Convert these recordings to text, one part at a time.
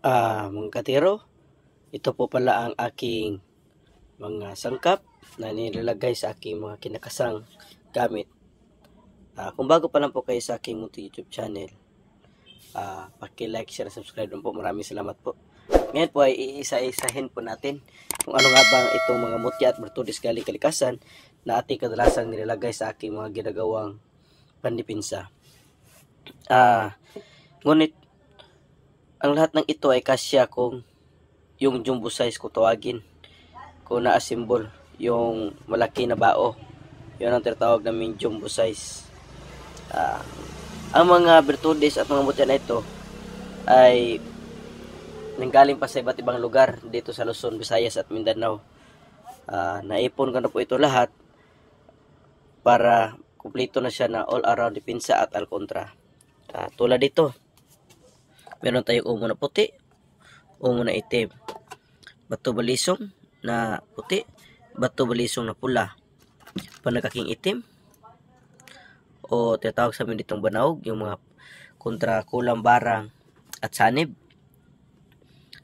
Mga katiro, ito po pala ang aking mga sangkap na nilalagay sa aking mga kinakasang gamit. Kung bago pa lang po kayo sa aking munting YouTube channel, paki-like, share, subscribe po. Maraming salamat po. Ngayon po ay iisa-isahin po natin kung ano nga ba itong mga mutya at bertudis galing kalikasan na ating kadalasang nilalagay sa aking mga ginagawang pandipinsa. Ngunit ang lahat ng ito ay kasya kung yung jumbo size ko tawagin, kung na-assemble yung malaki na bao, yun ang tinatawag namin jumbo size. Ang mga bertudes at mga mutya na ito ay nanggaling pa sa iba't ibang lugar dito sa Luzon, Visayas at Mindanao. Naipon ko na po ito lahat para kumpleto na siya na all around depensa at alkontra. Tulad dito, meron tayong umo na puti, umo na itim, bato balisong na puti, bato balisong na pula, panakaking itim, o tinatawag sa amin ditong banaog, yung mga kontra kulang barang at sanib,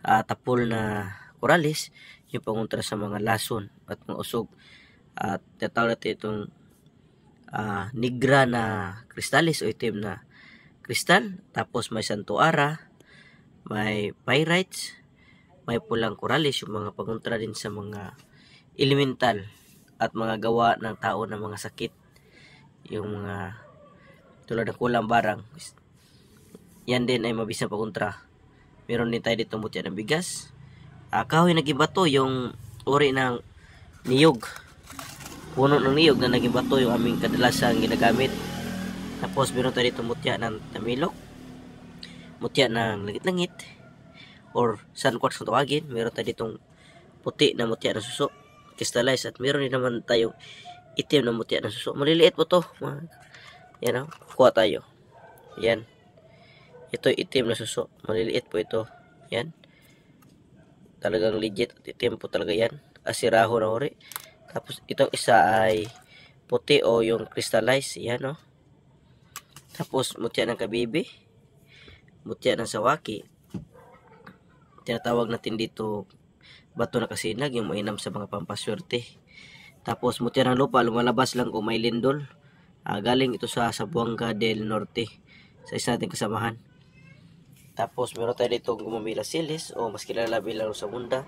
tapol na koralis, yung pangontra sa mga lason at mga usog, at tinatawag natin itong nigra na kristalis o itim na kristal, tapos may santuara, may pyrites, may pulang koralis, yung mga pangontra din sa mga elemental at mga gawa ng tao ng mga sakit, yung mga tulad ng kulang barang, yan din ay mabisang pangontra. Meron din tayo dito mutya ng bigas, kahoy naging bato, yung uri ng niyog, puno ng niyog na naging bato yung aming kadalasang ginagamit. Tapos meron tayo dito mutya ng tamilok, mutya ng langit-langit or sun quartz kung tawagin. Meron tayo ditong puti na mutya ng suso, crystallized, at meron din naman tayong itim na mutya ng suso. Maliliit po to, yan o, kuha tayo, yan, ito itim na suso, maliliit po ito, yan, talagang legit at itim po talaga yan, asiraho na ori. Tapos itong isa ay puti o yung crystallized, yan o. Tapos mutya ng kabibi, mutya ng sawaki, tinatawag natin dito bato na kasinag, yung mainam sa mga pampaswerte. Tapos mutya ng lupa, lumalabas lang kung may lindol, galing ito sa Buanga del Norte, sa isa nating kasamahan. Tapos meron tayo dito gumamila silis o mas kilala bilang sa munda,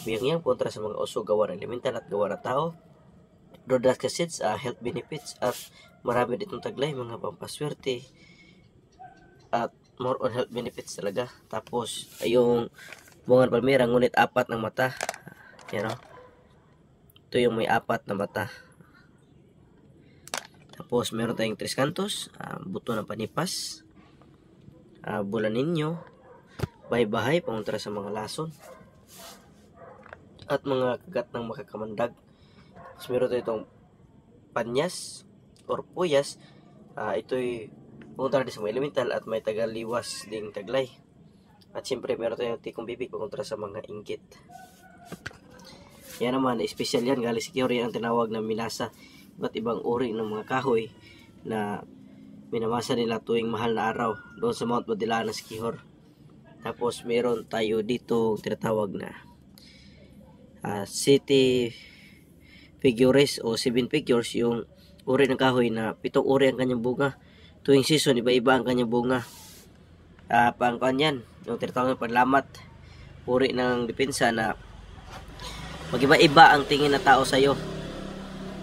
biyang kontra sa mga usog gawa ng elemental at gawa ng tao. Rhodas seeds, health benefits, at marami ditong taglay, mga pampaswerte at more on health benefits talaga. Tapos ay yung bunga palmera, ngunit apat ng mata, yan o, ito yung may apat na mata. Tapos meron tayong tres cantos, buto ng panipas, bulan ninyo, bahay-bahay pangontra sa mga lason at mga kagat ng makakamandag. Tapos meron tayo itong panyas or puyas, ito'y pangontra din sa mga elemental at may tagaliwas ding taglay. At siyempre meron tayong tikong bibig pangontra sa mga inggit. Yan naman, special yan, galing sa Kihor, ang tinawag na milasa. Iba't ibang uri ng mga kahoy na minamasa nila tuwing mahal na araw doon sa Mount Madilana sa Kihor. Tapos meron tayo dito tinatawag na city figures o 7 figures, yung uri ng kahoy na 7 uri ang kanyang bunga. Tuwing season, iba-iba ang kanyang bunga. Pangkuan yan, yung tinatawag na panlamat, uri ng depensa na mag-iba-iba ang tingin na tao sa'yo.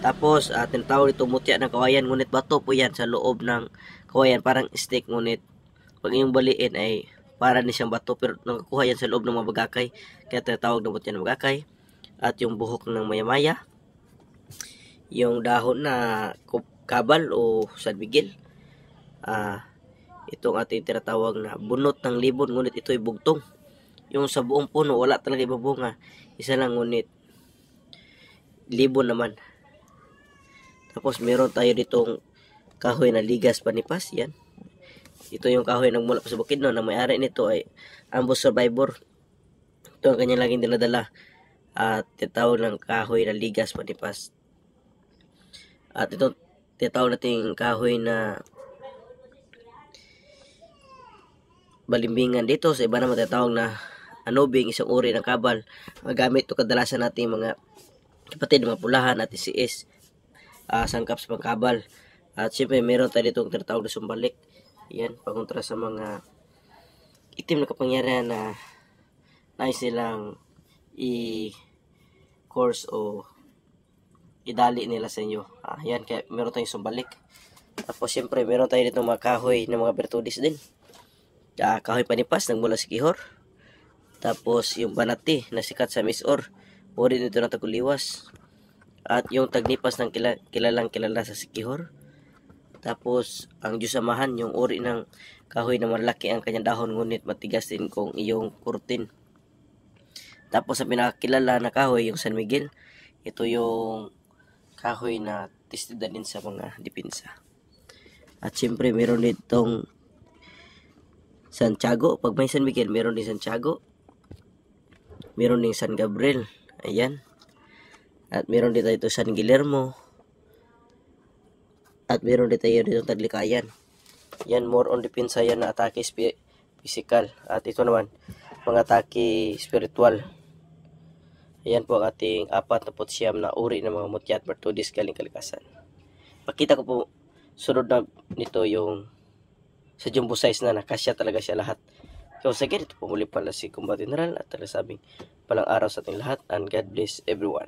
Tapos tinatawag ito mutya ng kawayan, ngunit bato po yan sa loob ng kawayan, parang stick, ngunit pag yung baliin ay para ni siyang bato, pero nakakuha yan sa loob ng mga bagakay, kaya tinatawag na mutya ng bagakay. At yung buhok ng maya-maya, yung dahon na kabal o salbigil, itong ating tinatawag na bunot ng libon, ngunit ito ay bugtong. Yung sa buong puno wala talaga ibabunga, isa lang, ngunit libon naman. Tapos meron tayo ditong kahoy na ligas panipas, yan, ito yung kahoy na mula pa sa Bukidnon, na may-ari nito ay ambush survivor. Ito ang kanyang laging dinadala, at tinatawag ng kahoy na ligas panipas. At ito tinatawag nating kahoy na balimbingan dito. Sa iba naman tinatawag na anubing, isang uri ng kabal. Magamit ito kadalasan nating mga kapatid, mga pulahan at ICS, sangkap sa pangkabal. At syempre meron tayo ditong tinatawag na sumbalik. Yan, pakontra sa mga itim na kapangyarihan na nais nilang i-course o idali nila sa inyo. Yan, kaya meron tayong sumbalik. Tapos syempre meron tayo ditong mga kahoy ng mga bertudis din. Kahoy panipas nagmula sa Kihor. Tapos yung banati na sikat sa Misor, pwede dito na Taguliwas. At yung tagnipas ng kilalang kilala sa Sikihor. Tapos ang Diyosamahan, yung uri ng kahoy na malaki ang kanyang dahon ngunit matigas din kung iyong kurtin. Tapos ang pinakakilala na kahoy, yung San Miguel. Ito yung kahoy na testida din sa mga depensa. At siyempre meron ditong Santiago. Pag may San Miguel, meron din Santiago. Meron din San Gabriel. Ayan. At meron din tayo ito San Guillermo. At meron din tayo dito Taglikayan. Yan, more on depensa yan na atake physical. At ito naman, mga atake spiritual. Ayan po ang ating 49 na uri ng mga mutya at bertudis galing kalikasan. Pakita ko po sunod na nito yung sa jumbo size na nakasya talaga siya lahat. So sa ito po muli pala si Combat General at talasabing palang araw sa ating lahat and God bless everyone.